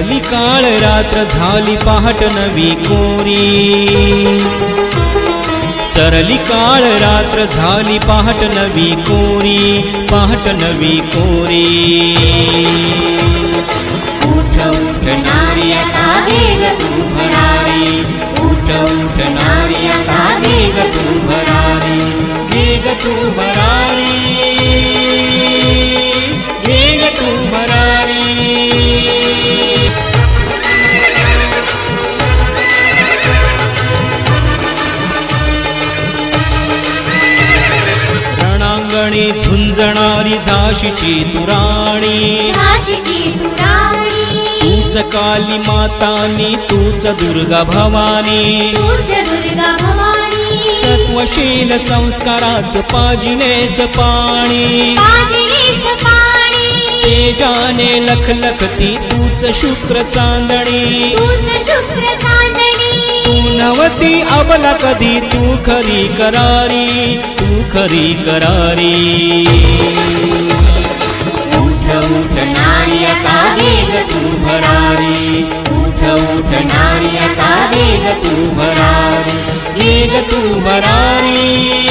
सरली काळ रात्र झाली पहाट नवी कोरी, सरली काळ रात्र झाली पहाट नवी कोरी, पहाट नवी कोरी। उठ उठ नारी आता वेग तू भरारी, उठ उठ नारी आता वेग तू भरारी, वेग तू भरारी, वेग तू भरारी। रणांगणी झुंजणारी झाशीची तू राणी, झाशीची तू राणी, तूच काली मातानी तूच दुर्गा भवानी, तूच दुर्गा भवानी। सत्वशील संस्काराच पाजिनेस पाणी, पाजिनेस पाणी। तेजाने लखलखती तूच शुक्र चांदणी, तूच शुक्र चांदणी। तू नवती अबला कधी तू खरी करारी, तू खरी करारी। उठ उठ नारी आता वेग तू भरारी, उठ उठ नारी आता वेग तू भरारी, वेग तू भरारी।